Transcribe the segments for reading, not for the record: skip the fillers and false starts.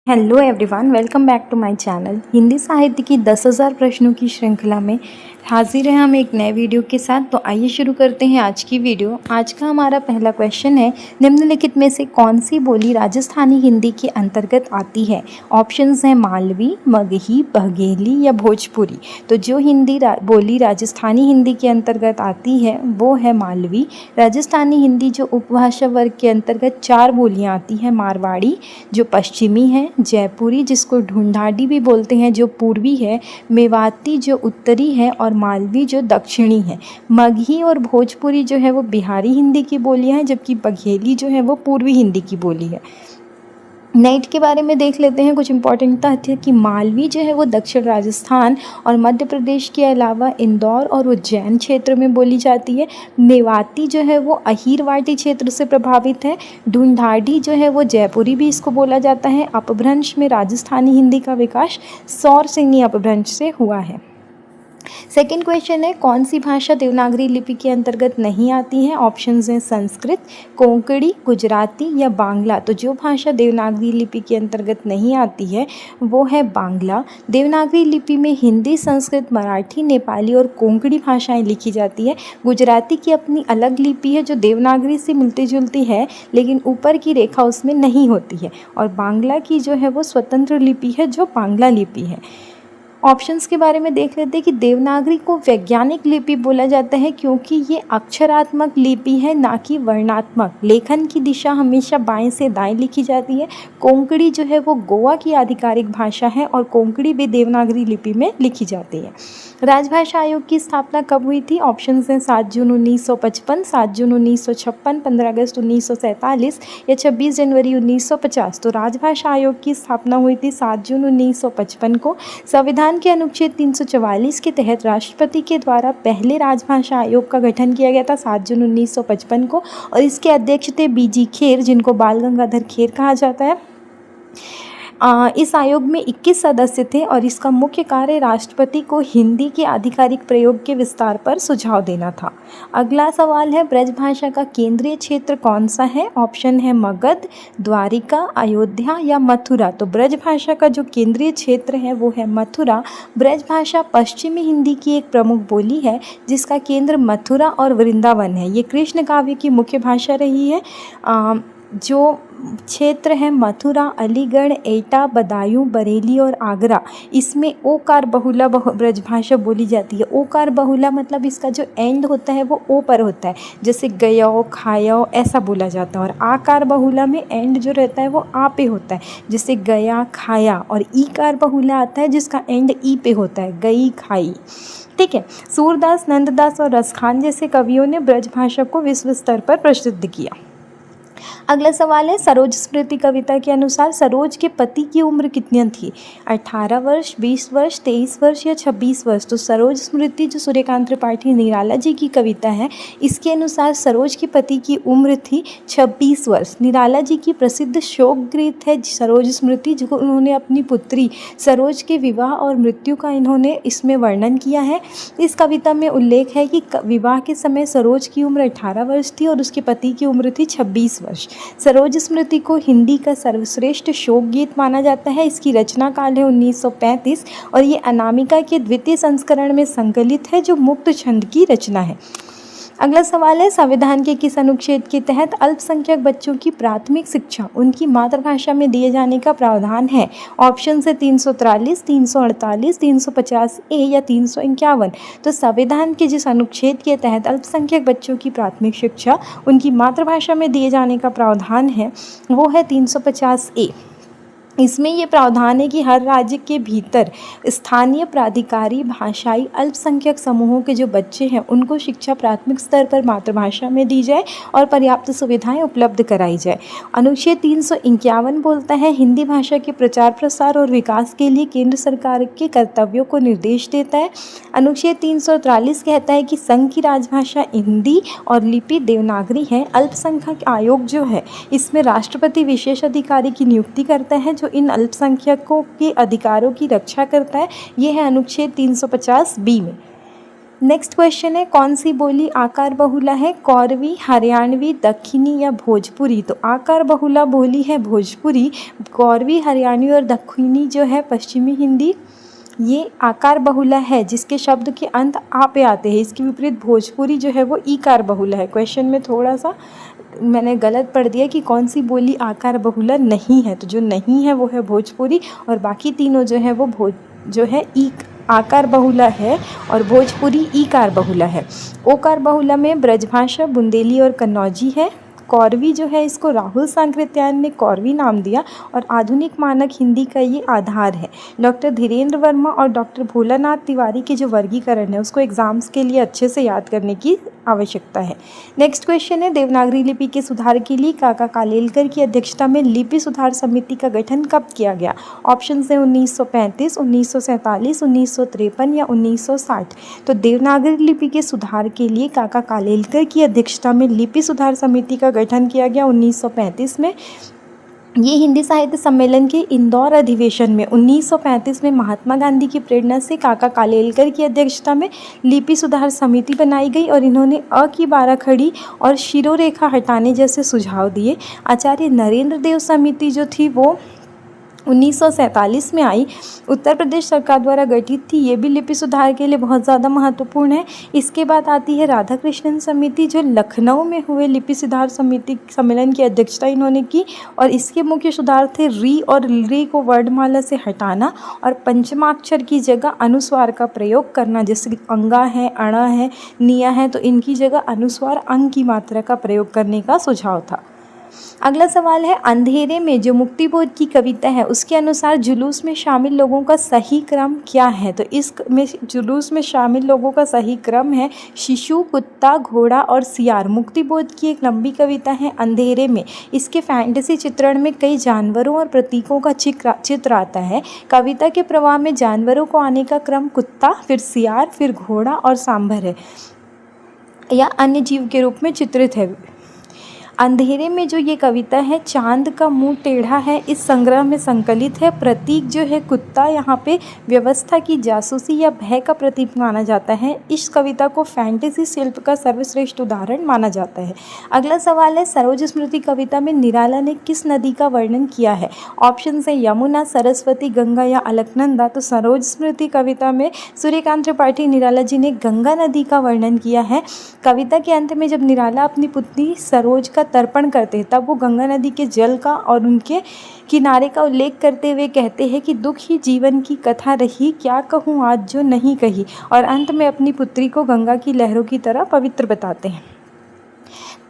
Hello everyone, welcome back to my channel. Hindi साहित्य की 10,000 प्रश्नों की श्रृंखला में हाजिर हैं हम एक नए वीडियो के साथ। तो आइए शुरू करते हैं आज की वीडियो। आज का हमारा पहला क्वेश्चन है, निम्नलिखित में से कौन सी बोली राजस्थानी हिंदी के अंतर्गत आती है? ऑप्शंस हैं मालवी, मगही, बघेली या भोजपुरी। तो जो बोली राजस्थानी हिंदी के अंतर्गत आती है वो है मालवी। राजस्थानी हिंदी जो उपभाषा वर्ग के अंतर्गत 4 बोलियाँ आती हैं, मारवाड़ी जो पश्चिमी है, जयपुरी जिसको ढूंढाड़ी भी बोलते हैं जो पूर्वी है, मेवाती जो उत्तरी है और मालवी जो दक्षिणी है। मगही और भोजपुरी जो है वो बिहारी हिंदी की बोलियां हैं, जबकि बघेली जो है वो पूर्वी हिंदी की बोली है। नेट के बारे में देख लेते हैं कुछ इंपॉर्टेंट तथ्य कि मालवी जो है वो दक्षिण राजस्थान और मध्य प्रदेश के अलावा इंदौर और उज्जैन क्षेत्र में बोली जाती है। मेवाती जो है वो अहीरवाटी क्षेत्र से प्रभावित है। ढूंढाड़ी जो है वो जयपुरी भी इसको बोला जाता है। अपभ्रंश में राजस्थानी हिंदी का विकास सौर सिंगी अपभ्रंश से हुआ है। सेकेंड क्वेश्चन है, कौन सी भाषा देवनागरी लिपि के अंतर्गत नहीं आती है? ऑप्शंस हैं संस्कृत, कोंकणी, गुजराती या बांग्ला। तो जो भाषा देवनागरी लिपि के अंतर्गत नहीं आती है वो है बांग्ला। देवनागरी लिपि में हिंदी, संस्कृत, मराठी, नेपाली और कोंकणी भाषाएं लिखी जाती है। गुजराती की अपनी अलग लिपि है जो देवनागरी से मिलती जुलती है, लेकिन ऊपर की रेखा उसमें नहीं होती है। और बांग्ला की जो है वो स्वतंत्र लिपि है जो बांग्ला लिपि है। ऑप्शंस के बारे में देख लेते हैं कि देवनागरी को वैज्ञानिक लिपि बोला जाता है क्योंकि ये अक्षरात्मक लिपि है, ना कि वर्णात्मक। लेखन की दिशा हमेशा बाएं से दाएं लिखी जाती है। कोंकणी जो है वो गोवा की आधिकारिक भाषा है और कोंकणी भी देवनागरी लिपि में लिखी जाती है। राजभाषा आयोग की स्थापना कब हुई थी? ऑप्शंस हैं 7 जून 1955, 7 जून 1956, 15 अगस्त 1947 या 26 जनवरी 1950। तो राजभाषा आयोग की स्थापना हुई थी 7 जून 1955 को। संविधान के अनुच्छेद 344 के तहत राष्ट्रपति के द्वारा पहले राजभाषा आयोग का गठन किया गया था 7 जून 1955 को, और इसके अध्यक्ष थे बीजी खेर, जिनको बाल गंगाधर खेर कहा जाता है। इस आयोग में 21 सदस्य थे और इसका मुख्य कार्य राष्ट्रपति को हिंदी के आधिकारिक प्रयोग के विस्तार पर सुझाव देना था। अगला सवाल है, ब्रजभाषा का केंद्रीय क्षेत्र कौन सा है? ऑप्शन है मगध, द्वारिका, अयोध्या या मथुरा। तो ब्रजभाषा का जो केंद्रीय क्षेत्र है वो है मथुरा। ब्रजभाषा पश्चिमी हिंदी की एक प्रमुख बोली है जिसका केंद्र मथुरा और वृंदावन है। ये कृष्ण काव्य की मुख्य भाषा रही है। जो क्षेत्र है मथुरा, अलीगढ़, एटा, बदायूं, बरेली और आगरा, इसमें ओकार बहुला ब्रजभाषा बोली जाती है। ओकार बहुला मतलब इसका जो एंड होता है वो ओ पर होता है, जैसे गयो, खायो ऐसा बोला जाता है। और आकार बहुला में एंड जो रहता है वो आ पे होता है, जैसे गया, खाया। और ईकार बहुला आता है जिसका एंड ई पे होता है, गई, खाई। ठीक है। सूरदास, नंददास और रसखान जैसे कवियों ने ब्रजभाषा को विश्व स्तर पर प्रसिद्ध किया। अगला सवाल है, सरोज स्मृति कविता के अनुसार सरोज के पति की उम्र कितनी थी? 18 वर्ष, 20 वर्ष, 23 वर्ष या 26 वर्ष। तो सरोज स्मृति जो सूर्यकांत त्रिपाठी निराला जी की कविता है, इसके अनुसार सरोज के पति की उम्र थी 26 वर्ष। निराला जी की प्रसिद्ध शोक गीत है सरोज स्मृति, जो उन्होंने अपनी पुत्री सरोज के विवाह और मृत्यु का इन्होंने इसमें वर्णन किया है। इस कविता में उल्लेख है कि विवाह के समय सरोज की उम्र 18 वर्ष थी और उसके पति की उम्र थी 26 वर्ष। सरोज स्मृति को हिंदी का सर्वश्रेष्ठ शोक गीत माना जाता है। इसकी रचना काल है 1935 और ये अनामिका के द्वितीय संस्करण में संकलित है जो मुक्त छंद की रचना है। अगला सवाल है, संविधान के किस अनुच्छेद के तहत अल्पसंख्यक बच्चों की प्राथमिक शिक्षा उनकी मातृभाषा में दिए जाने का प्रावधान है? ऑप्शन है 343, 348, 350 ए या 351। तो संविधान के जिस अनुच्छेद के तहत अल्पसंख्यक बच्चों की प्राथमिक शिक्षा उनकी मातृभाषा में दिए जाने का प्रावधान है वो है 350 ए। इसमें ये प्रावधान है कि हर राज्य के भीतर स्थानीय प्राधिकारी भाषाई अल्पसंख्यक समूहों के जो बच्चे हैं उनको शिक्षा प्राथमिक स्तर पर मातृभाषा में दी जाए और पर्याप्त सुविधाएं उपलब्ध कराई जाए। अनुच्छेद 351 बोलता है, हिंदी भाषा के प्रचार प्रसार और विकास के लिए केंद्र सरकार के कर्तव्यों को निर्देश देता है। अनुच्छेद 343 कहता है कि संघ की राजभाषा हिंदी और लिपि देवनागरी है। अल्पसंख्यक आयोग जो है इसमें राष्ट्रपति विशेष अधिकारी की नियुक्ति करता है जो इन अल्पसंख्यकों के अधिकारों की रक्षा करता है। ये है अनुच्छेद 350 बी में। नेक्स्ट क्वेश्चन है, कौन सी बोली आकार बहुला है? कौरवी, हरियाणवी, दक्षिणी या भोजपुरी? तो आकार बहुला बोली है भोजपुरी, कौरवी, हरियाणवी और दक्षिणी जो है पश्चिमी हिंदी, ये आकार बहुला है जिसके शब्द के अंत आ पे आते हैं। इसके विपरीत भोजपुरी जो है वो ईकार बहुला है। क्वेश्चन में थोड़ा सा मैंने गलत पढ़ दिया कि कौन सी बोली आकार बहुला नहीं है, तो जो नहीं है वो है भोजपुरी, और बाकी तीनों जो है वो जो है आकार बहुला है, और भोजपुरी ईकार बहुला है। ओकार बहुला में ब्रजभाषा, बुंदेली और कन्नौजी है। कौरवी जो है इसको राहुल सांकृत्यायन ने कौरवी नाम दिया, और आधुनिक मानक हिंदी का ये आधार है। डॉक्टर धीरेन्द्र वर्मा और डॉक्टर भोलानाथ तिवारी के जो वर्गीकरण है उसको एग्जाम्स के लिए अच्छे से याद करने की आवश्यकता है। नेक्स्ट क्वेश्चन है, देवनागरी लिपि के सुधार के लिए काका कालेलकर की अध्यक्षता में लिपि सुधार समिति का गठन कब किया गया? ऑप्शन है 1935, 1947, 1953 या 1960। तो देवनागरी लिपि के सुधार के लिए काका कालेलकर की अध्यक्षता में लिपि सुधार समिति का गठन किया गया 1935 में। ये हिंदी साहित्य सम्मेलन के इंदौर अधिवेशन में 1935 में महात्मा गांधी की प्रेरणा से काका कालेलकर की अध्यक्षता में लिपि सुधार समिति बनाई गई, और इन्होंने अ की 12 खड़ी और शिरोरेखा हटाने जैसे सुझाव दिए। आचार्य नरेंद्र देव समिति जो थी वो 1947 में आई, उत्तर प्रदेश सरकार द्वारा गठित थी। ये भी लिपि सुधार के लिए बहुत ज़्यादा महत्वपूर्ण है। इसके बाद आती है राधा कृष्णन समिति, जो लखनऊ में हुए लिपि सुधार समिति सम्मेलन की अध्यक्षता इन्होंने की, और इसके मुख्य सुधार थे री और री को वर्णमाला से हटाना और पंचमाक्षर की जगह अनुस्वार का प्रयोग करना। जैसे अंगा है, अणा है, निया है, तो इनकी जगह अनुस्वार अंग की मात्रा का प्रयोग करने का सुझाव था। अगला सवाल है, अंधेरे में जो मुक्तिबोध की कविता है उसके अनुसार जुलूस में शामिल लोगों का सही क्रम क्या है? तो इस में जुलूस में शामिल लोगों का सही क्रम है शिशु, कुत्ता, घोड़ा और सियार। मुक्तिबोध की एक लंबी कविता है अंधेरे में। इसके फैंटेसी चित्रण में कई जानवरों और प्रतीकों का चित्र आता है। कविता के प्रवाह में जानवरों को आने का क्रम कुत्ता, फिर सियार, फिर घोड़ा और सांभर है या अन्य जीव के रूप में चित्रित है। अंधेरे में जो ये कविता है, चांद का मुंह टेढ़ा है, इस संग्रह में संकलित है। प्रतीक जो है कुत्ता, यहाँ पे व्यवस्था की जासूसी या भय का प्रतीक माना जाता है। इस कविता को फैंटेसी शिल्प का सर्वश्रेष्ठ उदाहरण माना जाता है। अगला सवाल है, सरोज स्मृति कविता में निराला ने किस नदी का वर्णन किया है? ऑप्शन है यमुना, सरस्वती, गंगा या अलकनंदा। तो सरोज स्मृति कविता में सूर्यकांत त्रिपाठी निराला जी ने गंगा नदी का वर्णन किया है। कविता के अंत में जब निराला अपनी पुत्री सरोज का तर्पण करते हैं तब वो गंगा नदी के जल का और उनके किनारे का उल्लेख करते हुए कहते हैं कि दुख ही जीवन की कथा रही, क्या कहूँ आज जो नहीं कही, और अंत में अपनी पुत्री को गंगा की लहरों की तरह पवित्र बताते हैं।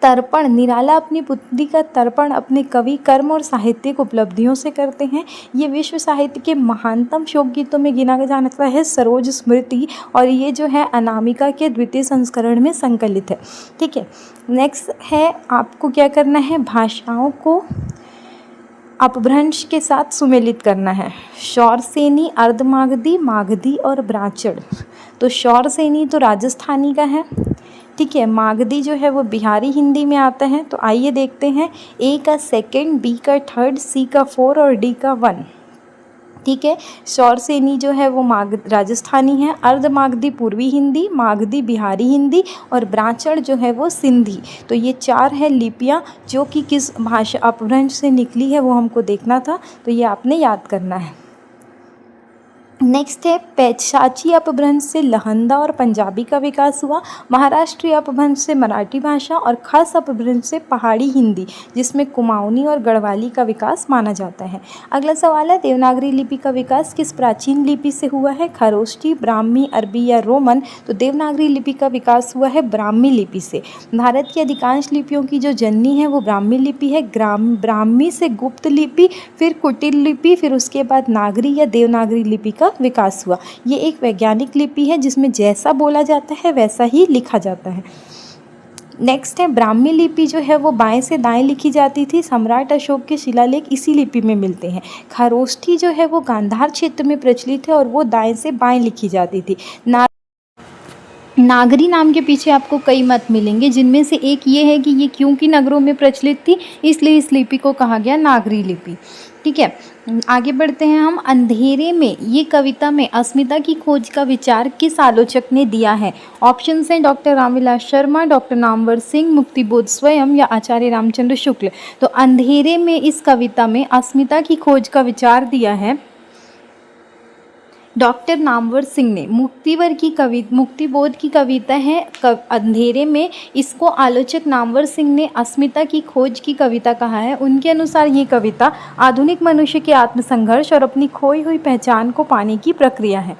तर्पण, निराला अपनी पुत्री का तर्पण अपने कवि कर्म और साहित्यिक उपलब्धियों से करते हैं। ये विश्व साहित्य के महानतम शोक गीतों में गिना जाता है सरोज स्मृति, और ये जो है अनामिका के द्वितीय संस्करण में संकलित है। ठीक है, नेक्स्ट है, आपको क्या करना है, भाषाओं को अपभ्रंश के साथ सुमेलित करना है। शौरसेनी, अर्धमागधी, मागधी और ब्राह्मण। तो शौरसेनी तो राजस्थानी का है, ठीक है। मागधी जो है वो बिहारी हिंदी में आता है। तो आइए देखते हैं, ए का सेकंड, बी का थर्ड, सी का 4 और डी का 1। ठीक है, शौरसेनी जो है वो राजस्थानी है, अर्धमागधी पूर्वी हिंदी, मागधी बिहारी हिंदी और ब्राह्मण जो है वो सिंधी। तो ये 4 है लिपियाँ जो कि किस भाषा अपभ्रंश से निकली है वो हमको देखना था, तो ये आपने याद करना है। नेक्स्ट है, पैशाची अपभ्रंश से लहंदा और पंजाबी का विकास हुआ। महाराष्ट्रीय अपभ्रंश से मराठी भाषा और खास अपभ्रंश से पहाड़ी हिंदी, जिसमें कुमाऊनी और गढ़वाली का विकास माना जाता है। अगला सवाल है, देवनागरी लिपि का विकास किस प्राचीन लिपि से हुआ है? खरोष्ठी, ब्राह्मी, अरबी या रोमन? तो देवनागरी लिपि का विकास हुआ है ब्राह्मी लिपि से। भारत की अधिकांश लिपियों की जो जननी है वो ब्राह्मी लिपि है। ब्राह्मी से गुप्त लिपि, फिर कुटिल लिपि, फिर उसके बाद नागरी या देवनागरी लिपि का विकास हुआ। ये एक वैज्ञानिक लिपि है जिसमें जैसा बोला जाता है वैसा ही लिखा जाता है। नेक्स्ट है, ब्राह्मी लिपि जो है वो बाएं से दाएं लिखी जाती थी। सम्राट अशोक के शिलालेख इसी लिपि में मिलते हैं। खरोष्ठी जो है वो गांधार क्षेत्र में प्रचलित है और वो दाएं से बाएं लिखी जाती थी। नागरी नाम के पीछे आपको कई मत मिलेंगे, जिनमें से एक ये है कि ये क्योंकि नगरों में प्रचलित थी इसलिए इस लिपि को कहा गया नागरी लिपि। ठीक है, आगे बढ़ते हैं हम। अंधेरे में ये कविता में अस्मिता की खोज का विचार किस आलोचक ने दिया है? ऑप्शंस हैं डॉक्टर रामविलास शर्मा, डॉक्टर नामवर सिंह, मुक्तिबोध स्वयं या आचार्य रामचंद्र शुक्ल। तो अंधेरे में इस कविता में अस्मिता की खोज का विचार दिया है डॉक्टर नामवर सिंह ने। मुक्तिबोध की कविता है अंधेरे में, इसको आलोचक नामवर सिंह ने अस्मिता की खोज की कविता कहा है। उनके अनुसार ये कविता आधुनिक मनुष्य के आत्मसंघर्ष और अपनी खोई हुई पहचान को पाने की प्रक्रिया है।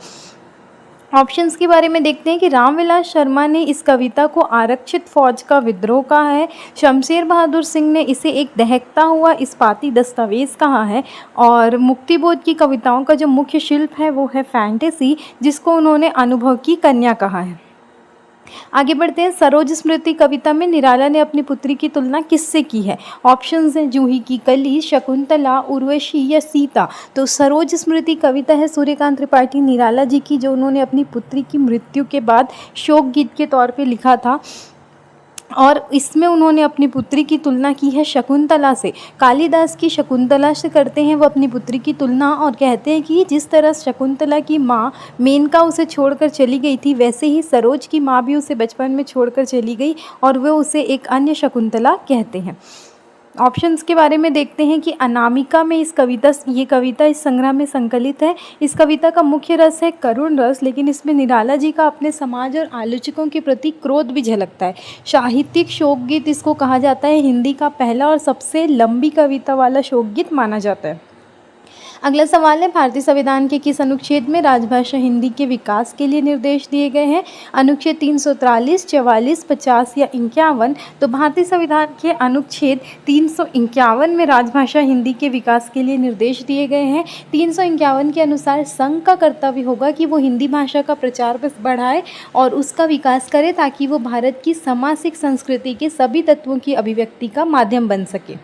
ऑप्शंस के बारे में देखते हैं कि रामविलास शर्मा ने इस कविता को आरक्षित फौज का विद्रोह कहा है, शमशेर बहादुर सिंह ने इसे एक दहकता हुआ इस्पाती दस्तावेज कहा है, और मुक्तिबोध की कविताओं का जो मुख्य शिल्प है वो है फैंटेसी, जिसको उन्होंने अनुभव की कन्या कहा है। आगे बढ़ते हैं। सरोज स्मृति कविता में निराला ने अपनी पुत्री की तुलना किससे की है? ऑप्शंस हैं जूही की कली, शकुंतला, उर्वशी या सीता। तो सरोज स्मृति कविता है सूर्यकांत त्रिपाठी निराला जी की, जो उन्होंने अपनी पुत्री की मृत्यु के बाद शोक गीत के तौर पे लिखा था, और इसमें उन्होंने अपनी पुत्री की तुलना की है शकुंतला से। कालिदास की शकुंतला से करते हैं वो अपनी पुत्री की तुलना, और कहते हैं कि जिस तरह शकुंतला की माँ मेनका उसे छोड़कर चली गई थी, वैसे ही सरोज की माँ भी उसे बचपन में छोड़कर चली गई, और वे उसे एक अन्य शकुंतला कहते हैं। ऑप्शंस के बारे में देखते हैं कि अनामिका में ये कविता इस संग्रह में संकलित है। इस कविता का मुख्य रस है करुण रस, लेकिन इसमें निराला जी का अपने समाज और आलोचकों के प्रति क्रोध भी झलकता है। साहित्यिक शोकगीत इसको कहा जाता है, हिंदी का पहला और सबसे लंबी कविता वाला शोकगीत माना जाता है। अगला सवाल है, भारतीय संविधान के किस अनुच्छेद में राजभाषा हिंदी के विकास के लिए निर्देश दिए गए हैं? अनुच्छेद 343, 44, 50 या 51। तो भारतीय संविधान के अनुच्छेद 351 में राजभाषा हिंदी के विकास के लिए निर्देश दिए गए हैं। 351 के अनुसार संघ का कर्तव्य होगा कि वो हिंदी भाषा का प्रचार बढ़ाए और उसका विकास करे, ताकि वो भारत की सामाजिक संस्कृति के सभी तत्वों की अभिव्यक्ति का माध्यम बन सके।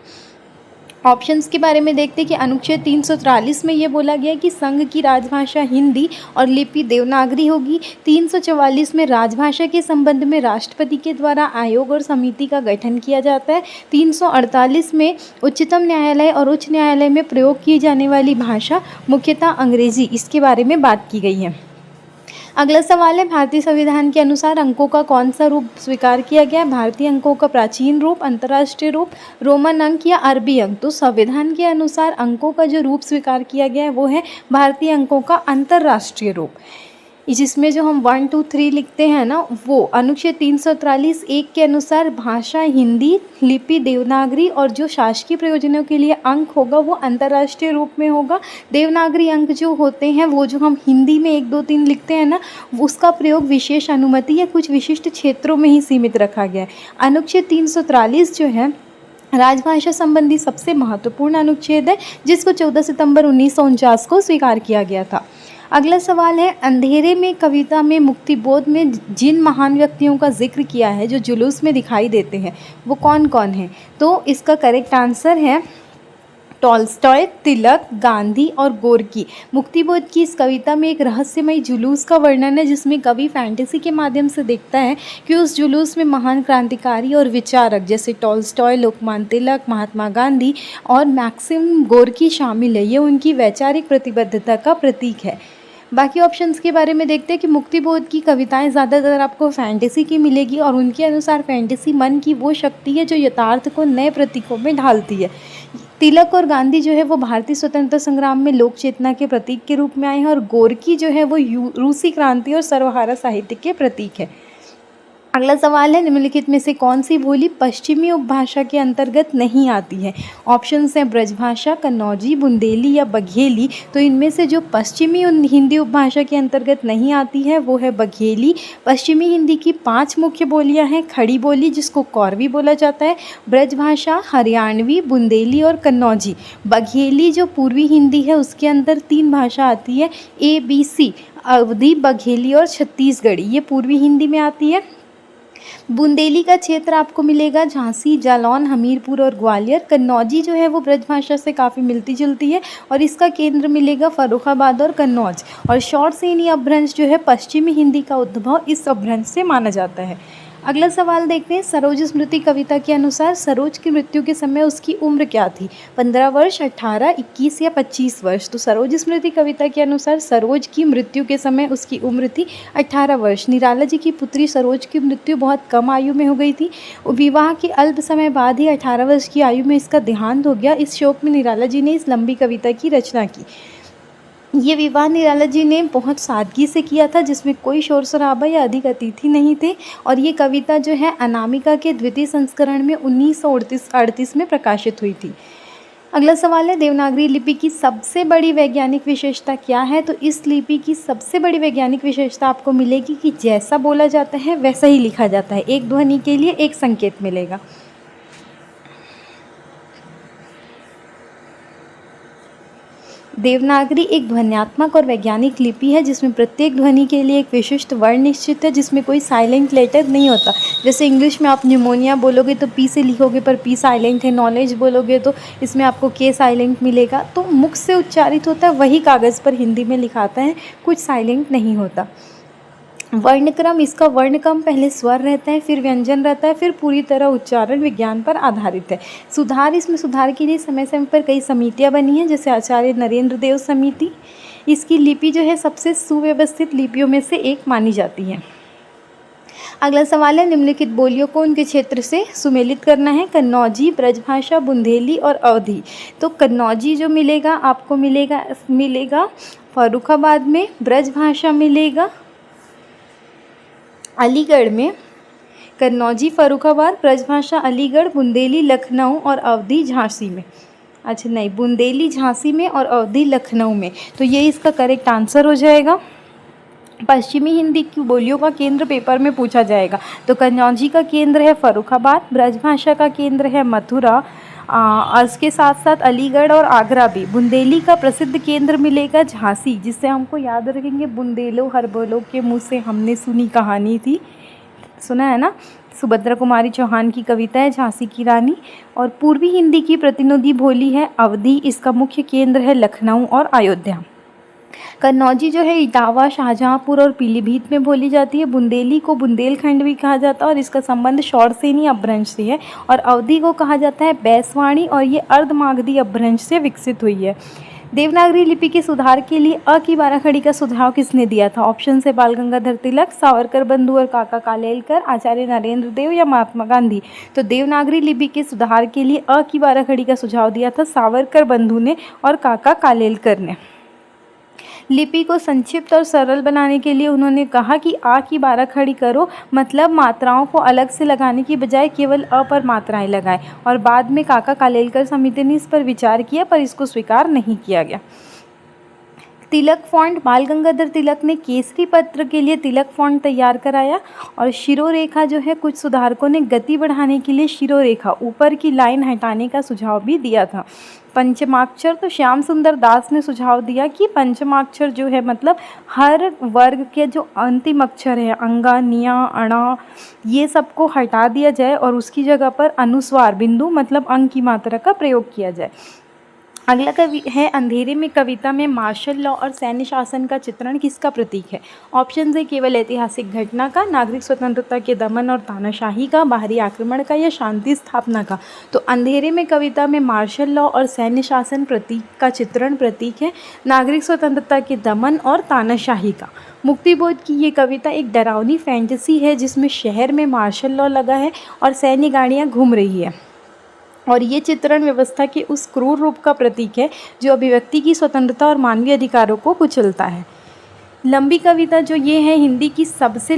ऑप्शंस के बारे में देखते हैं कि अनुच्छेद 343 में ये बोला गया है कि संघ की राजभाषा हिंदी और लिपि देवनागरी होगी। 344 में राजभाषा के संबंध में राष्ट्रपति के द्वारा आयोग और समिति का गठन किया जाता है। 348 में उच्चतम न्यायालय और उच्च न्यायालय में प्रयोग की जाने वाली भाषा मुख्यतः अंग्रेजी, इसके बारे में बात की गई है। अगला सवाल है, भारतीय संविधान के अनुसार अंकों का कौन सा रूप स्वीकार किया गया है? भारतीय अंकों का प्राचीन रूप, अंतर्राष्ट्रीय रूप, रोमन अंक या अरबी अंक? तो संविधान के अनुसार अंकों का जो रूप स्वीकार किया गया है वो है भारतीय अंकों का अंतर्राष्ट्रीय रूप, जिसमें जो हम 1, 2, 3 लिखते हैं ना, वो अनुच्छेद 343 1 के अनुसार भाषा हिंदी, लिपि देवनागरी और जो शासकीय प्रयोजनों के लिए अंक होगा वो अंतर्राष्ट्रीय रूप में होगा। देवनागरी अंक जो होते हैं वो जो हम हिंदी में 1, 2, 3 लिखते हैं ना, उसका प्रयोग विशेष अनुमति या कुछ विशिष्ट क्षेत्रों में ही सीमित रखा गया है। अनुच्छेद 343 जो है राजभाषा संबंधी सबसे महत्वपूर्ण अनुच्छेद है, जिसको 14 सितंबर 1949 को स्वीकार किया गया था। अगला सवाल है, अंधेरे में कविता में मुक्तिबोध में जिन महान व्यक्तियों का जिक्र किया है जो जुलूस में दिखाई देते हैं वो कौन कौन है? तो इसका करेक्ट आंसर है टॉल्स्टॉय, तिलक, गांधी और गोर्की। मुक्तिबोध की इस कविता में एक रहस्यमयी जुलूस का वर्णन है, जिसमें कवि फैंटेसी के माध्यम से देखता है कि उस जुलूस में महान क्रांतिकारी और विचारक जैसे टॉल्स्टॉय, लोकमान्य तिलक, महात्मा गांधी और मैक्सिम गोर्की शामिल है। ये उनकी वैचारिक प्रतिबद्धता का प्रतीक है। बाकी ऑप्शंस के बारे में देखते हैं कि मुक्तिबोध की कविताएं ज़्यादातर आपको फैंटेसी की मिलेगी, और उनके अनुसार फैंटेसी मन की वो शक्ति है जो यथार्थ को नए प्रतीकों में ढालती है। तिलक और गांधी जो है वो भारतीय स्वतंत्रता संग्राम में लोक चेतना के प्रतीक के रूप में आए हैं, और गोर्की जो है वो रूसी क्रांति और सर्वहारा साहित्य के प्रतीक है। अगला सवाल है, निम्नलिखित में से कौन सी बोली पश्चिमी उपभाषा के अंतर्गत नहीं आती है? ऑप्शंस हैं ब्रजभाषा, कन्नौजी, बुंदेली या बघेली। तो इनमें से जो पश्चिमी हिंदी उपभाषा के अंतर्गत नहीं आती है वो है बघेली। पश्चिमी हिंदी की 5 मुख्य बोलियां हैं। खड़ी बोली जिसको कौरवी बोला जाता है, ब्रजभाषा, हरियाणवी, बुंदेली और कन्नौजी। बघेली जो पूर्वी हिंदी है उसके अंदर 3 भाषा आती है, ABC, अवधी, बघेली और छत्तीसगढ़ी, ये पूर्वी हिंदी में आती है। बुंदेली का क्षेत्र आपको मिलेगा झांसी, जालौन, हमीरपुर और ग्वालियर। कन्नौजी जो है वो ब्रजभाषा से काफ़ी मिलती जुलती है, और इसका केंद्र मिलेगा फर्रुखाबाद और कन्नौज। और शॉर्ट सेनी अपभ्रंश जो है पश्चिमी हिंदी का उद्भव इस अपभ्रंश से माना जाता है। अगला सवाल देखते हैं। सरोज स्मृति कविता के अनुसार सरोज की मृत्यु के समय उसकी उम्र क्या थी? 15 वर्ष, 18, 21 या 25 वर्ष? तो सरोज स्मृति कविता के अनुसार सरोज की मृत्यु के समय उसकी उम्र थी 18 वर्ष। निराला जी की पुत्री सरोज की मृत्यु बहुत कम आयु में हो गई थी। विवाह के अल्प समय बाद ही 18 वर्ष की आयु में इसका देहांत हो गया। इस शोक में निराला जी ने इस लंबी कविता की रचना की। ये विवाह निराला जी ने बहुत सादगी से किया था, जिसमें कोई शोर शराबा या अधिक अतिथि नहीं थे। और ये कविता जो है अनामिका के द्वितीय संस्करण में 1938 में प्रकाशित हुई थी। अगला सवाल है, देवनागरी लिपि की सबसे बड़ी वैज्ञानिक विशेषता क्या है? तो इस लिपि की सबसे बड़ी वैज्ञानिक विशेषता आपको मिलेगी कि जैसा बोला जाता है वैसा ही लिखा जाता है। एक ध्वनि के लिए एक संकेत मिलेगा। देवनागरी एक ध्वन्यात्मक और वैज्ञानिक लिपि है, जिसमें प्रत्येक ध्वनि के लिए एक विशिष्ट वर्ण निश्चित है, जिसमें कोई साइलेंट लेटर नहीं होता। जैसे इंग्लिश में आप न्यूमोनिया बोलोगे तो पी से लिखोगे, पर पी साइलेंट है। नॉलेज बोलोगे तो इसमें आपको के साइलेंट मिलेगा। तो मुख से उच्चारित होता है, वही कागज़ पर हिंदी में लिखाता है, कुछ साइलेंट नहीं होता। वर्णक्रम, इसका वर्णक्रम पहले स्वर रहता है, फिर व्यंजन रहता है, फिर पूरी तरह उच्चारण विज्ञान पर आधारित है। सुधार, इसमें सुधार के लिए समय समय पर कई समितियां बनी हैं, जैसे आचार्य नरेंद्र देव समिति। इसकी लिपि जो है सबसे सुव्यवस्थित लिपियों में से एक मानी जाती है। अगला सवाल है, निम्नलिखित बोलियों को उनके क्षेत्र से सुमेलित करना है। कन्नौजी, ब्रजभाषा, बुंदेली और अवधी। तो कन्नौजी जो मिलेगा आपको मिलेगा फर्रुखाबाद में, ब्रजभाषा मिलेगा अलीगढ़ में, कन्नौजी फर्रुखाबाद, ब्रजभाषा अलीगढ़, बुंदेली लखनऊ और अवधी झांसी में। अच्छा नहीं, बुंदेली झांसी में और अवधी लखनऊ में। तो ये इसका करेक्ट आंसर हो जाएगा। पश्चिमी हिंदी की बोलियों का केंद्र पेपर में पूछा जाएगा। तो कन्नौजी का केंद्र है फर्रुखाबाद, ब्रजभाषा का केंद्र है मथुरा, इसके साथ साथ अलीगढ़ और आगरा भी। बुंदेली का प्रसिद्ध केंद्र मिलेगा झांसी, जिससे हमको याद रखेंगे बुंदेलो हर बोलो के मुँह से हमने सुनी कहानी थी, सुना है ना। सुभद्रा कुमारी चौहान की कविता है झांसी की रानी। और पूर्वी हिंदी की प्रतिनिधि बोली है अवधी, इसका मुख्य केंद्र है लखनऊ और अयोध्या। कन्नौजी जो है इटावा, शाहजहाँपुर और पीलीभीत में बोली जाती है। बुंदेली को बुंदेलखंड भी कहा जाता है और इसका संबंध शौरसेनी अपभ्रंश से है। और अवधी को कहा जाता है बैसवाणी और ये अर्धमागधी अपभ्रंश से विकसित हुई है। देवनागरी लिपि के सुधार के लिए अ की बाराखड़ी का सुझाव किसने दिया था? ऑप्शन से बाल गंगाधर तिलक, सावरकर बंधु और काका कालेलकर, आचार्य नरेंद्र देव या महात्मा गांधी। तो देवनागरी लिपि के सुधार के लिए अ की बाराखड़ी का सुझाव दिया था सावरकर बंधु ने और काका कालेलकर ने। लिपि को संक्षिप्त और सरल बनाने के लिए उन्होंने कहा कि आ की बाराखड़ी करो, मतलब मात्राओं को अलग से लगाने की बजाय केवल अ पर मात्राएं लगाएं। और बाद में काका कालेलकर समिति ने इस पर विचार किया, पर इसको स्वीकार नहीं किया गया। तिलक फॉन्ट, बाल गंगाधर तिलक ने केसरी पत्र के लिए तिलक फॉन्ट तैयार कराया। और शिरोरेखा जो है, कुछ सुधारकों ने गति बढ़ाने के लिए शिरोरेखा ऊपर की लाइन हटाने का सुझाव भी दिया था। पंचमाक्षर, तो श्याम सुंदर दास ने सुझाव दिया कि पंचमाक्षर जो है मतलब हर वर्ग के जो अंतिम अक्षर है अंगा, निया, अणा, ये सबको हटा दिया जाए और उसकी जगह पर अनुस्वार बिंदु मतलब अंक की मात्रा का प्रयोग किया जाए। अगला कवि है, अंधेरे में कविता में मार्शल लॉ और सैन्य शासन का चित्रण किसका प्रतीक है? ऑप्शन है केवल ऐतिहासिक घटना का, नागरिक स्वतंत्रता के दमन और तानाशाही का, बाहरी आक्रमण का या शांति स्थापना का। तो अंधेरे में कविता में मार्शल लॉ और सैन्य शासन प्रतीक का चित्रण प्रतीक है नागरिक स्वतंत्रता के दमन और तानाशाही का। मुक्तिबोध की ये कविता एक डरावनी फैंटेसी है, जिसमें शहर में मार्शल लॉ लगा है और सैन्य गाड़ियाँ घूम रही है। और ये चित्रण व्यवस्था के उस क्रूर रूप का प्रतीक है जो अभिव्यक्ति की स्वतंत्रता और मानवीय अधिकारों को कुचलता है। लंबी कविता जो ये है हिंदी की सबसे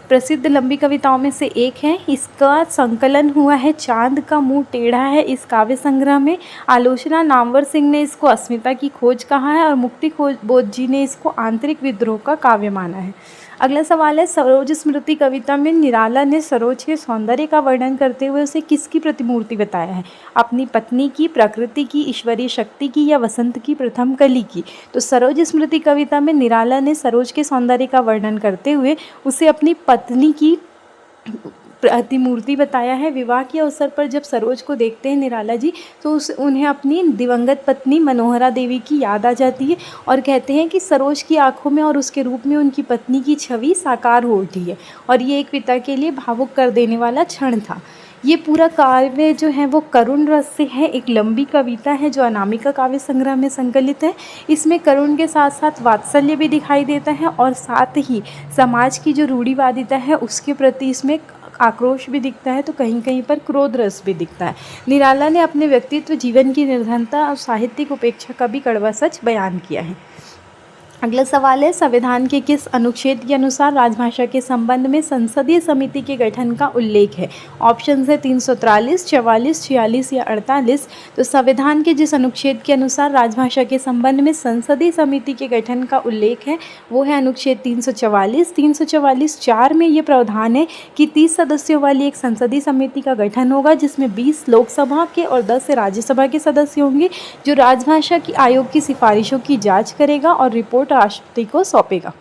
प्रसिद्ध लंबी कविताओं में से एक है। इसका संकलन हुआ है चांद का मुंह टेढ़ा है इस काव्य संग्रह में। आलोचना नामवर सिंह ने इसको अस्मिता की खोज कहा है और मुक्ति बोध जी ने इसको आंतरिक विद्रोह का काव्य माना है। अगला सवाल है, सरोज स्मृति कविता में निराला ने सरोज के सौंदर्य का वर्णन करते हुए उसे किसकी प्रतिमूर्ति बताया है? अपनी पत्नी की, प्रकृति की, ईश्वरीय शक्ति की या वसंत की प्रथम कली की? तो सरोज स्मृति कविता में निराला ने सरोज के सौंदर्य का वर्णन करते हुए उसे अपनी पत्नी की प्रतिमूर्ति बताया है। विवाह के अवसर पर जब सरोज को देखते हैं निराला जी तो उन्हें अपनी दिवंगत पत्नी मनोहरा देवी की याद आ जाती है और कहते हैं कि सरोज की आंखों में और उसके रूप में उनकी पत्नी की छवि साकार हो उठी है और ये एक पिता के लिए भावुक कर देने वाला क्षण था। ये पूरा काव्य जो है वो करुण रस से है, एक लंबी कविता है जो अनामिका काव्य संग्रह में संकलित है। इसमें करुण के साथ साथ वात्सल्य भी दिखाई देता है और साथ ही समाज की जो रूढ़िवादिता है उसके प्रति इसमें आक्रोश भी दिखता है, तो कहीं कहीं पर क्रोध रस भी दिखता है। निराला ने अपने व्यक्तित्व, जीवन की निर्धनता और साहित्यिक उपेक्षा का भी कड़वा सच बयान किया है। अगला सवाल है, संविधान के किस अनुच्छेद के अनुसार राजभाषा के संबंध में संसदीय समिति के गठन का उल्लेख है? ऑप्शन है 343, 44, 46 या 48। तो संविधान के जिस अनुच्छेद के अनुसार राजभाषा के संबंध में संसदीय समिति के गठन का उल्लेख है वो है अनुच्छेद 344। 344 4 में ये प्रावधान है कि 30 सदस्यों वाली एक संसदीय समिति का गठन होगा जिसमें 20 लोकसभा के और 10 राज्यसभा के सदस्य होंगे, जो राजभाषा की आयोग की सिफारिशों की जाँच करेगा और रिपोर्ट राष्ट्रपति को सौंपेगा।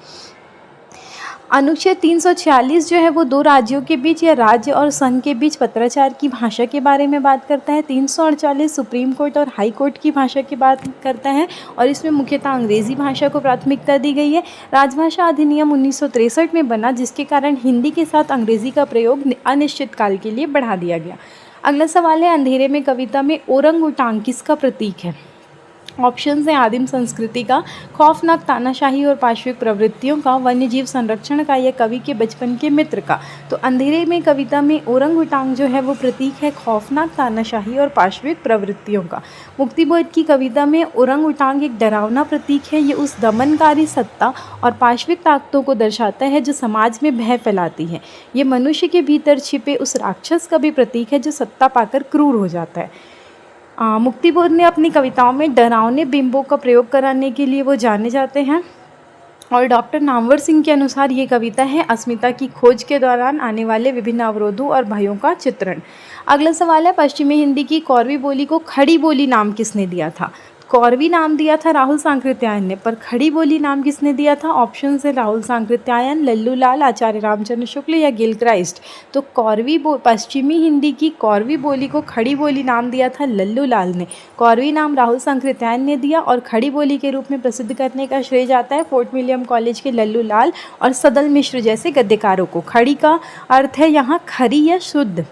अनुच्छेद 346 जो है वो दो राज्यों के बीच या राज्य और संघ के बीच पत्राचार की भाषा के बारे में बात करता है। 348 सुप्रीम कोर्ट और हाई कोर्ट की भाषा की बात करता है और इसमें मुख्यतः अंग्रेजी भाषा को प्राथमिकता दी गई है। राजभाषा अधिनियम 1963 में बना जिसके कारण हिंदी के साथ अंग्रेजी का प्रयोग अनिश्चित काल के लिए बढ़ा दिया गया। अगला सवाल है, अंधेरे में कविता में ओरंग उटांग किसका प्रतीक है? ऑप्शंस हैं आदिम संस्कृति का, खौफनाक तानाशाही और पाशविक प्रवृत्तियों का, वन्यजीव संरक्षण का या कवि के बचपन के मित्र का। तो अंधेरे में कविता में ओरंगुटांग जो है वो प्रतीक है खौफनाक तानाशाही और पाशविक प्रवृत्तियों का। मुक्तिबोध की कविता में ओरंगुटांग एक डरावना प्रतीक है। ये उस दमनकारी सत्ता और पाशविक ताकतों को दर्शाता है जो समाज में भय फैलाती है। ये मनुष्य के भीतर छिपे उस राक्षस का भी प्रतीक है जो सत्ता पाकर क्रूर हो जाता है। मुक्तिबोध ने अपनी कविताओं में डरावने बिंबों का प्रयोग कराने के लिए वो जाने जाते हैं और डॉक्टर नामवर सिंह के अनुसार ये कविता है अस्मिता की खोज के दौरान आने वाले विभिन्न अवरोधों और भयों का चित्रण। अगला सवाल है, पश्चिमी हिंदी की कौरवी बोली को खड़ी बोली नाम किसने दिया था? कौरवी नाम दिया था राहुल सांकृत्यायन ने, पर खड़ी बोली नाम किसने दिया था? ऑप्शन है राहुल सांकृत्यायन, लल्लू लाल, आचार्य रामचंद्र शुक्ल या गिलक्राइस्ट। तो पश्चिमी हिंदी की कौरवी बोली को खड़ी बोली नाम दिया था लल्लू लाल ने। कौरवी नाम राहुल सांकृत्यायन ने दिया और खड़ी बोली के रूप में प्रसिद्ध करने का श्रेय जाता है फोर्ट विलियम कॉलेज के लल्लू लाल और सदल मिश्र जैसे गद्यकारों को। खड़ी का अर्थ है यहाँ खरी या शुद्ध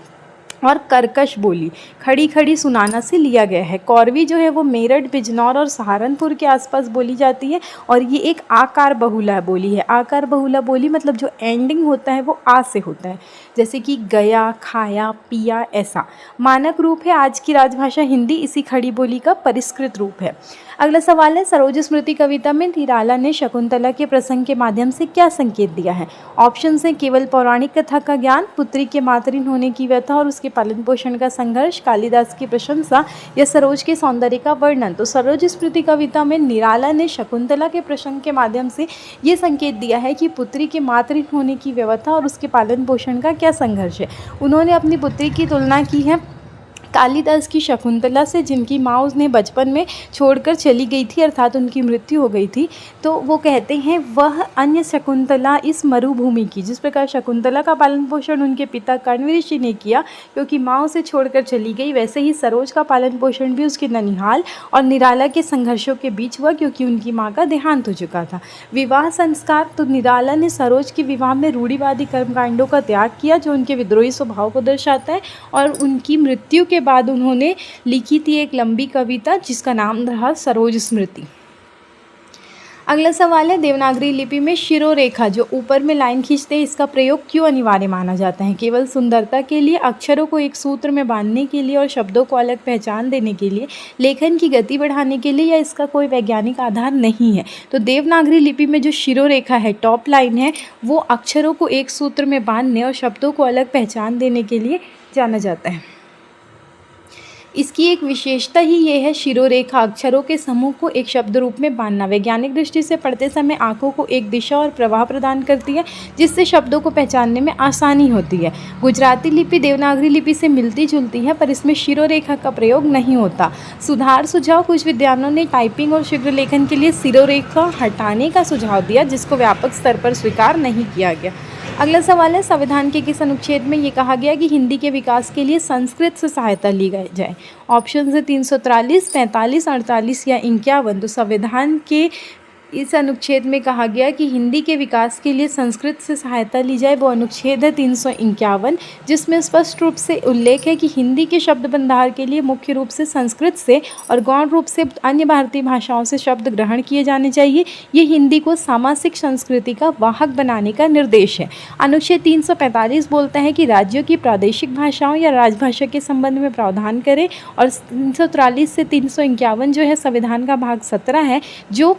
और कर्कश बोली, खड़ी खड़ी सुनाना से लिया गया है। कौरवी जो है वो मेरठ, बिजनौर और सहारनपुर के आसपास बोली जाती है और ये एक आकार बहुला बोली है। आकार बहुला बोली मतलब जो एंडिंग होता है वो आ से होता है, जैसे कि गया, खाया, पिया, ऐसा। मानक रूप है आज की राजभाषा हिंदी, इसी खड़ी बोली का परिष्कृत रूप है। अगला सवाल है, सरोज स्मृति कविता में निराला ने शकुंतला के प्रसंग के माध्यम से क्या संकेत दिया है? ऑप्शन है केवल पौराणिक कथा का ज्ञान, पुत्री के मातृहीन होने की व्यथा और उसके पालन पोषण का संघर्ष, कालिदास की प्रशंसा या सरोज के सौंदर्य का वर्णन। तो सरोज स्मृति कविता में निराला ने शकुंतला के प्रसंग के माध्यम से ये संकेत दिया है कि पुत्री के मातृहीन होने की व्यथा और उसके पालन पोषण का क्या संघर्ष है। उन्होंने अपनी पुत्री की तुलना की है कालिदास की शकुंतला से, जिनकी माँ उसने बचपन में छोड़कर चली गई थी, अर्थात उनकी मृत्यु हो गई थी। तो वो कहते हैं वह अन्य शकुंतला इस मरुभूमि की, जिस प्रकार शकुंतला का पालन पोषण उनके पिता कण्व ऋषि ने किया क्योंकि माँ उसे छोड़कर चली गई, वैसे ही सरोज का पालन पोषण भी उसके ननिहाल और निराला के संघर्षों के बीच हुआ क्योंकि उनकी माँ का देहांत हो चुका था। विवाह संस्कार, तो निराला ने सरोज के विवाह में रूढ़िवादी कर्मकांडों का त्याग किया जो उनके विद्रोही स्वभाव को दर्शाता है और उनकी मृत्यु के बाद उन्होंने लिखी थी एक लंबी कविता जिसका नाम रहा सरोज स्मृति। अगला सवाल है, देवनागरी लिपि में शिरोरेखा जो ऊपर में लाइन खींचते हैं इसका प्रयोग क्यों अनिवार्य माना जाता है? केवल सुंदरता के लिए, अक्षरों को एक सूत्र में बांधने के लिए और शब्दों को अलग पहचान देने के लिए, लेखन की गति बढ़ाने के लिए, या इसका कोई वैज्ञानिक आधार नहीं है? तो देवनागरी लिपि में जो शिरोरेखा है, टॉप लाइन है, वो अक्षरों को एक सूत्र में बांधने और शब्दों को अलग पहचान देने के लिए जाना जाता है। इसकी एक विशेषता ही ये है, शिरोरेखा अक्षरों के समूह को एक शब्द रूप में बांधना वैज्ञानिक दृष्टि से पढ़ते समय आंखों को एक दिशा और प्रवाह प्रदान करती है जिससे शब्दों को पहचानने में आसानी होती है। गुजराती लिपि देवनागरी लिपि से मिलती जुलती है पर इसमें शिरोरेखा का प्रयोग नहीं होता। सुधार सुझाव, कुछ विद्वानों ने टाइपिंग और शीघ्र लेखन के लिए शिरोरेखा हटाने का सुझाव दिया जिसको व्यापक स्तर पर स्वीकार नहीं किया गया। अगला सवाल है, संविधान के किस अनुच्छेद में ये कहा गया कि हिंदी के विकास के लिए संस्कृत से सहायता ली जाए? ऑप्शन है 343, 45, 48 या 51। तो संविधान के इस अनुच्छेद में कहा गया कि हिंदी के विकास के लिए संस्कृत से सहायता ली जाए, वो अनुच्छेद है 351, जिसमें स्पष्ट रूप से उल्लेख है कि हिंदी के शब्द भंडार के लिए मुख्य रूप से संस्कृत से और गौण रूप से अन्य भारतीय भाषाओं से शब्द ग्रहण किए जाने चाहिए। ये हिंदी को सामासिक संस्कृति का वाहक बनाने का निर्देश है। अनुच्छेद 345 बोलता है कि राज्यों की प्रादेशिक भाषाओं या राजभाषा के संबंध में प्रावधान करें, और 343 से 351 जो है संविधान का भाग 17 है, जो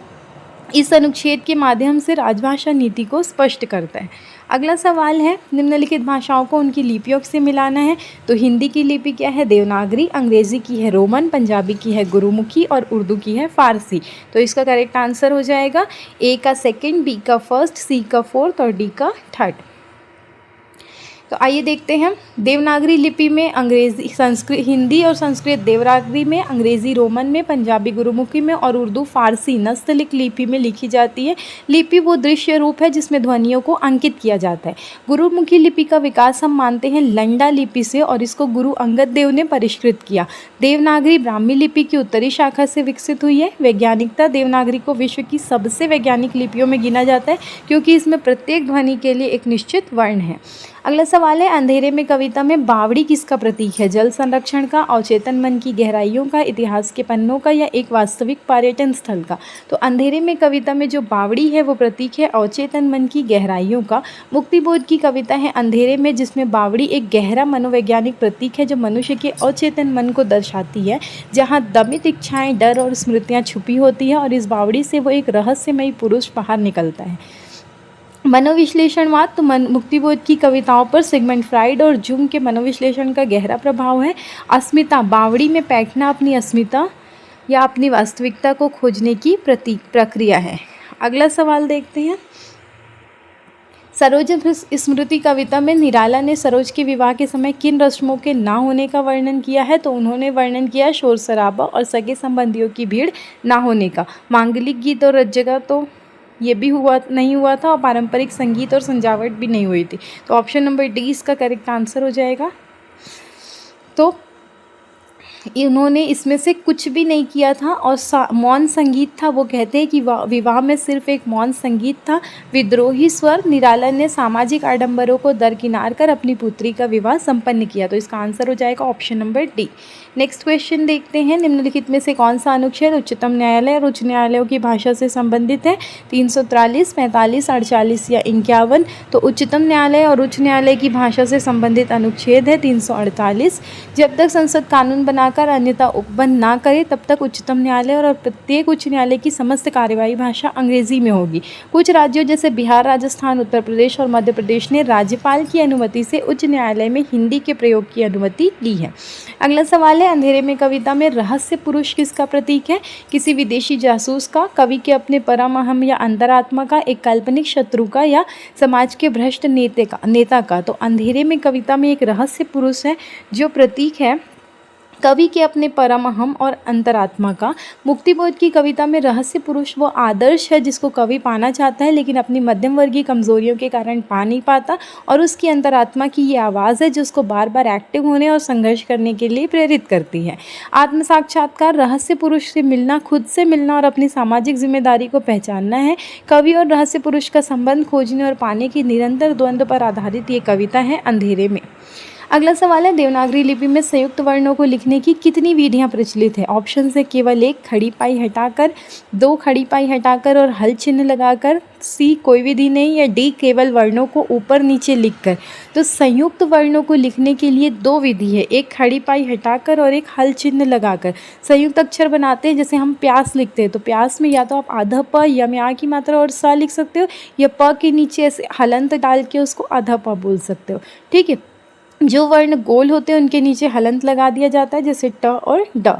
इस अनुच्छेद के माध्यम से राजभाषा नीति को स्पष्ट करता है। अगला सवाल है, निम्नलिखित भाषाओं को उनकी लिपियों से मिलाना है। तो हिंदी की लिपि क्या है? देवनागरी। अंग्रेज़ी की है रोमन। पंजाबी की है गुरुमुखी और उर्दू की है फारसी। तो इसका करेक्ट आंसर हो जाएगा ए का सेकंड, बी का फर्स्ट, सी का फोर्थ और डी का थर्ड। तो आइए देखते हैं, देवनागरी लिपि में अंग्रेजी हिंदी और संस्कृत देवनागरी में, अंग्रेज़ी रोमन में, पंजाबी गुरुमुखी में और उर्दू फारसी नस्तलिख लिपि में लिखी जाती है। लिपि वो दृश्य रूप है जिसमें ध्वनियों को अंकित किया जाता है। गुरुमुखी लिपि का विकास हम मानते हैं लंडा लिपि से, और इसको गुरु अंगद देव ने परिष्कृत किया। देवनागरी ब्राह्मी लिपि की उत्तरी शाखा से विकसित हुई है। वैज्ञानिकता देवनागरी को विश्व की सबसे वैज्ञानिक लिपियों में गिना जाता है, क्योंकि इसमें प्रत्येक ध्वनि के लिए एक निश्चित वर्ण है। अगला सवाल है, अंधेरे में कविता में बावड़ी किसका प्रतीक है? जल संरक्षण का, अवचेतन मन की गहराइयों का, इतिहास के पन्नों का या एक वास्तविक पर्यटन स्थल का? तो अंधेरे में कविता में जो बावड़ी है वो प्रतीक है अवचेतन मन की गहराइयों का। मुक्तिबोध की कविता है अंधेरे में, जिसमें बावड़ी एक गहरा मनोवैज्ञानिक प्रतीक है जो मनुष्य के अवचेतन मन को दर्शाती है, जहाँ दमित इच्छाएं, डर और स्मृतियाँ छुपी होती है, और इस बावड़ी से वो एक रहस्यमयी पुरुष बाहर निकलता है। मनोविश्लेषणवाद, तो मुक्तिबोध की कविताओं पर सिगमंड फ्राइड और जूम के मनोविश्लेषण का गहरा प्रभाव है। अस्मिता, बावड़ी में बैठना अपनी अस्मिता या अपनी वास्तविकता को खोजने की प्रक्रिया है। अगला सवाल देखते हैं, सरोज स्मृति कविता में निराला ने सरोज के विवाह के समय किन रस्मों के ना होने का वर्णन किया है? तो उन्होंने वर्णन किया शोर शराबा और सगे संबंधियों की भीड़ ना होने का। मांगलिक गीत और रज्जगा तो ये भी नहीं हुआ था, और पारंपरिक संगीत और सजावट भी नहीं हुई थी। तो ऑप्शन नंबर डी इसका करेक्ट आंसर हो जाएगा। तो इन्होंने इसमें से कुछ भी नहीं किया था, और मौन संगीत था। वो कहते हैं कि विवाह में सिर्फ एक मौन संगीत था। विद्रोही स्वर, निराला ने सामाजिक आडंबरों को दरकिनार कर अपनी पुत्री का विवाह संपन्न किया। तो इसका आंसर हो जाएगा option number D. Next question देखते हैं, निम्नलिखित में से कौन सा अनुच्छेद उच्चतम न्यायालय और उच्च न्यायालयों की भाषा से संबंधित है? 343, 45, 48 या 51। तो उच्चतम न्यायालय और उच्च न्यायालय की भाषा से संबंधित अनुच्छेद है 348। जब तक संसद कानून बनाकर अन्यथा उपबंध ना करे, तब तक उच्चतम न्यायालय और प्रत्येक उच्च न्यायालय की समस्त कार्यवाही भाषा अंग्रेजी में होगी। कुछ राज्यों जैसे बिहार, राजस्थान, उत्तर प्रदेश और मध्य प्रदेश ने राज्यपाल की अनुमति से उच्च न्यायालय में हिंदी के प्रयोग की अनुमति ली है। अगला सवाल है, अंधेरे में कविता में रहस्य पुरुष किसका प्रतीक है? किसी विदेशी जासूस का, कवि के अपने परमहम या अंतरात्मा का, एक काल्पनिक शत्रु का, या समाज के भ्रष्ट नेता का? तो अंधेरे में कविता में एक रहस्य पुरुष है जो प्रतीक है कवि के अपने परमहम और अंतरात्मा का। मुक्तिबोध की कविता में रहस्य पुरुष वो आदर्श है जिसको कवि पाना चाहता है, लेकिन अपनी मध्यम वर्गीय कमजोरियों के कारण पा नहीं पाता, और उसकी अंतरात्मा की ये आवाज़ है जो उसको बार बार एक्टिव होने और संघर्ष करने के लिए प्रेरित करती है। आत्म साक्षात्कार, रहस्य पुरुष से मिलना, खुद से मिलना और अपनी सामाजिक जिम्मेदारी को पहचानना है। कवि और रहस्य पुरुष का संबंध खोजने और पाने की निरंतर द्वंद्व पर आधारित ये कविता है अंधेरे में। अगला सवाल है, देवनागरी लिपि में संयुक्त वर्णों को लिखने की कितनी विधियां प्रचलित है? ऑप्शन है केवल एक, खड़ी पाई हटाकर, दो, खड़ी पाई हटाकर और हल चिन्ह लगाकर, सी कोई विधि नहीं, या डी केवल वर्णों को ऊपर नीचे लिखकर। तो संयुक्त वर्णों को लिखने के लिए दो विधि है, एक खड़ी पाई हटाकर और एक हल चिन्ह लगाकर। संयुक्त अक्षर बनाते हैं, जैसे हम प्यास लिखते हैं तो प्यास में या तो आप आधा प या में आ की मात्रा और सा लिख सकते हो, या प के नीचे ऐसे हलंत डाल के उसको आधा प बोल सकते हो। ठीक है, जो वर्ण गोल होते हैं उनके नीचे हलंत लगा दिया जाता है, जैसे ट और ड।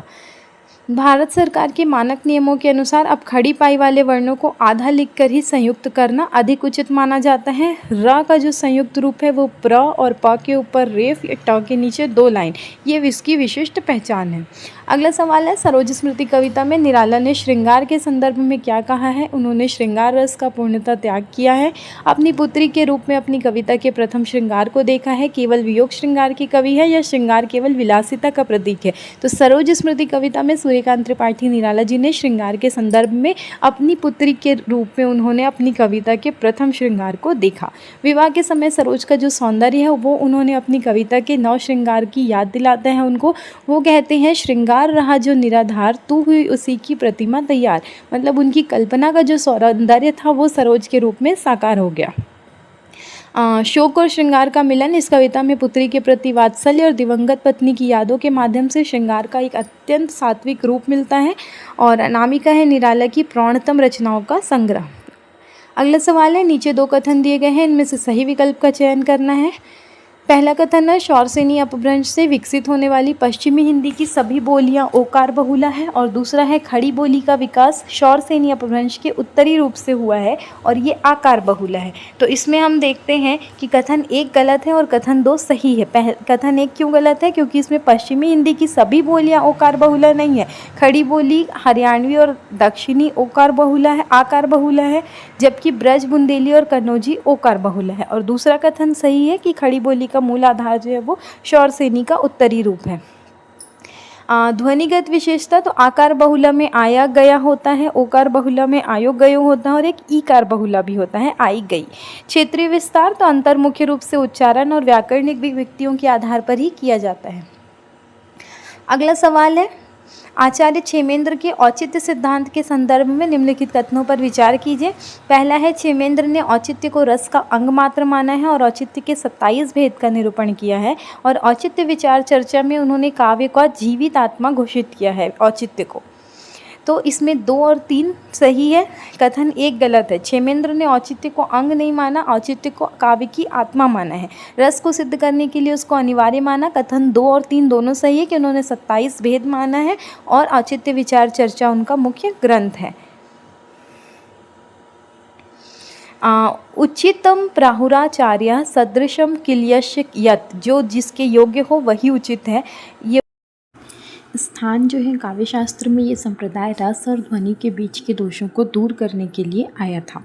भारत सरकार के मानक नियमों के अनुसार अब खड़ी पाई वाले वर्णों को आधा लिखकर ही संयुक्त करना अधिक उचित माना जाता है। र का जो संयुक्त रूप है वो प्र और प के ऊपर रेफ या ट के नीचे दो लाइन, ये इसकी विशिष्ट पहचान है। अगला सवाल है, सरोज स्मृति कविता में निराला ने श्रृंगार के संदर्भ में क्या कहा है? उन्होंने श्रृंगार रस का पूर्णतः त्याग किया है, अपनी पुत्री के रूप में अपनी कविता के प्रथम श्रृंगार को देखा है, केवल वियोग श्रृंगार की कवि है या श्रृंगार केवल विलासिता का प्रतीक है? तो सरोज स्मृति कविता में सूर्यकांत त्रिपाठी निराला जी ने श्रृंगार के संदर्भ में अपनी पुत्री के रूप में उन्होंने अपनी कविता के प्रथम श्रृंगार को देखा। विवाह के समय सरोज का जो सौंदर्य है वो उन्होंने अपनी कविता के नौ श्रृंगार की याद दिलाते हैं उनको। वो कहते हैं, श्रृंगार रहा जो निराधार, तू हुई उसी की प्रतिमा तैयार। मतलब उनकी कल्पना का जो सौंदर्य था वो सरोज के रूप में साकार हो गया। शोक और श्रृंगार का मिलन, इस कविता में पुत्री के प्रति वात्सल्य और दिवंगत पत्नी की यादों के माध्यम से श्रृंगार का एक अत्यंत सात्विक रूप मिलता है। और अनामिका है निराला की प्रौढ़तम रचनाओं का संग्रह। अगला सवाल है, नीचे दो कथन दिए गए हैं, इनमें से सही विकल्प का चयन करना है। पहला कथन है, शौरसेनी अपभ्रंश से विकसित होने वाली पश्चिमी हिंदी की सभी बोलियां ओकार बहुला है। और दूसरा है, खड़ी बोली का विकास शौरसेनी अपभ्रंश के उत्तरी रूप से हुआ है और ये आकार बहुला है। तो इसमें हम देखते हैं कि कथन एक गलत है और कथन दो सही है। कथन एक क्यों गलत है? क्योंकि इसमें पश्चिमी हिंदी की सभी बोलियाँ ओकार बहुला नहीं है। खड़ी बोली हरियाणवी और दक्षिणी ओकार बहुला है, आकार बहुला है, जबकि ब्रज बुंदेली और कन्नौजी ओकार बहुला है। और दूसरा कथन सही है कि खड़ी बोली का मूल आधार जो है वो शौरसेनी का उत्तरी रूप है। ध्वनिगत विशेषता, तो आकार बहुला में आया गया होता है, ओकार बहुला में आयो गयो होता है और एक ईकार बहुला भी होता है, आई गई। क्षेत्रीय विस्तार, तो अंतर मुख्य रूप से उच्चारण और व्याकरणिक विभक्तियों के आधार पर ही किया जाता है। अगला सवाल है, आचार्य क्षेमेंद्र के औचित्य सिद्धांत के संदर्भ में निम्नलिखित कथनों पर विचार कीजिए। पहला है, क्षेमेंद्र ने औचित्य को रस का अंग मात्र माना है और औचित्य के 27 भेद का निरूपण किया है। और औचित्य विचार चर्चा में उन्होंने काव्य का जीवित आत्मा घोषित किया है औचित्य को। तो इसमें 2 और 3 सही है, कथन एक गलत है। क्षेमेंद्र ने औचित्य को अंग नहीं माना, औचित्य को काव्य की आत्मा माना है। रस को सिद्ध करने के लिए उसको अनिवार्य माना। कथन 2 और 3 दोनों सही है कि उन्होंने 27 भेद माना है और औचित्य विचार चर्चा उनका मुख्य ग्रंथ है। उचितम प्राहुराचार्य सदृशम किल्यस्य यत्, जो जिसके योग्य हो वही उचित है। ये स्थान जो है काव्यशास्त्र में ये संप्रदाय रस और ध्वनि के बीच के दोषों को दूर करने के लिए आया था।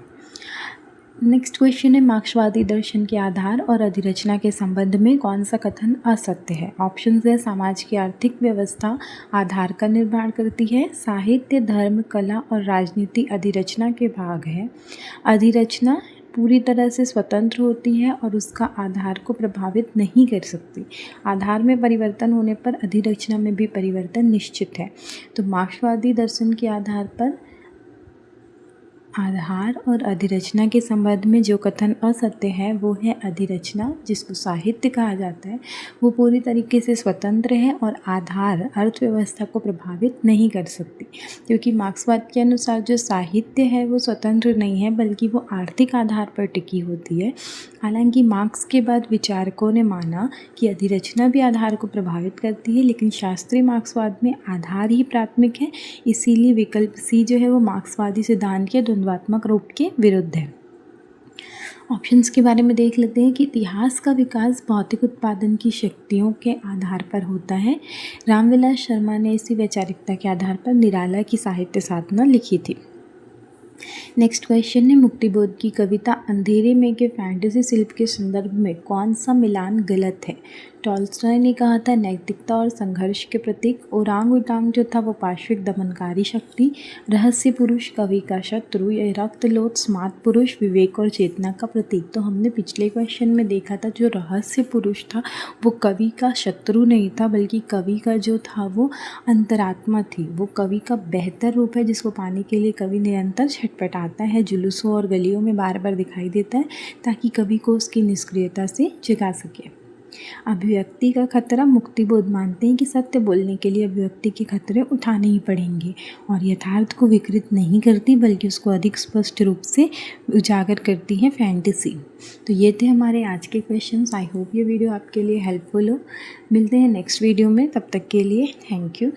नेक्स्ट क्वेश्चन है, मार्क्सवादी दर्शन के आधार और अधिरचना के संबंध में कौन सा कथन असत्य है? ऑप्शन है, समाज की आर्थिक व्यवस्था आधार का निर्माण करती है, साहित्य, धर्म, कला और राजनीति अधिरचना के भाग है, अधिरचना पूरी तरह से स्वतंत्र होती है और उसका आधार को प्रभावित नहीं कर सकती, आधार में परिवर्तन होने पर अधिरचना में भी परिवर्तन निश्चित है। तो मार्क्सवादी दर्शन के आधार पर आधार और अधिरचना के संबंध में जो कथन असत्य है वो है अधिरचना, जिसको साहित्य कहा जाता है, वो पूरी तरीके से स्वतंत्र है और आधार अर्थव्यवस्था को प्रभावित नहीं कर सकती, क्योंकि मार्क्सवाद के अनुसार जो साहित्य है वो स्वतंत्र नहीं है बल्कि वो आर्थिक आधार पर टिकी होती है। हालांकि मार्क्स के बाद विचारकों ने माना कि अधिरचना भी आधार को प्रभावित करती है, लेकिन शास्त्रीय मार्क्सवाद में आधार ही प्राथमिक है, इसीलिए विकल्प सी जो है वो मार्क्सवादी सिद्धांत के द्वंद्वात्मक रूप के विरुद्ध है। ऑप्शंस के बारे में देख लेते हैं कि इतिहास का विकास भौतिक उत्पादन की शक्तियों के आधार पर होता है। रामविलास शर्मा ने इसी वैचारिकता के आधार पर निराला की साहित्य साधना लिखी थी। नेक्स्ट क्वेश्चन है, मुक्तिबोध की कविता अंधेरे में के फैंटेसी शिल्प के संदर्भ में कौन सा मिलान गलत है? टॉल्स्टॉय ने कहा था नैतिकता और संघर्ष के प्रतीक, ओरांग उटांग जो था वो पार्श्विक दमनकारी शक्ति, रहस्य पुरुष कवि का शत्रु, या रक्तलोथ स्मार्त पुरुष विवेक और चेतना का प्रतीक। तो हमने पिछले क्वेश्चन में देखा था जो रहस्य पुरुष था वो कवि का शत्रु नहीं था बल्कि कवि का जो था वो अंतरात्मा थी, वो कवि का बेहतर रूप है जिसको पाने के लिए कवि निरंतर छटपटाता है, जुलूसों और गलियों में बार बार दिखाई देता है ताकि कवि को उसकी निष्क्रियता से जगा सके। अभिव्यक्ति का खतरा, मुक्तिबोध मानते हैं कि सत्य बोलने के लिए अभिव्यक्ति के खतरे उठाने ही पड़ेंगे और यथार्थ को विकृत नहीं करती बल्कि उसको अधिक स्पष्ट रूप से उजागर करती है फैंटेसी। तो ये थे हमारे आज के क्वेश्चंस। आई होप ये वीडियो आपके लिए हेल्पफुल हो। मिलते हैं नेक्स्ट वीडियो में, तब तक के लिए थैंक यू।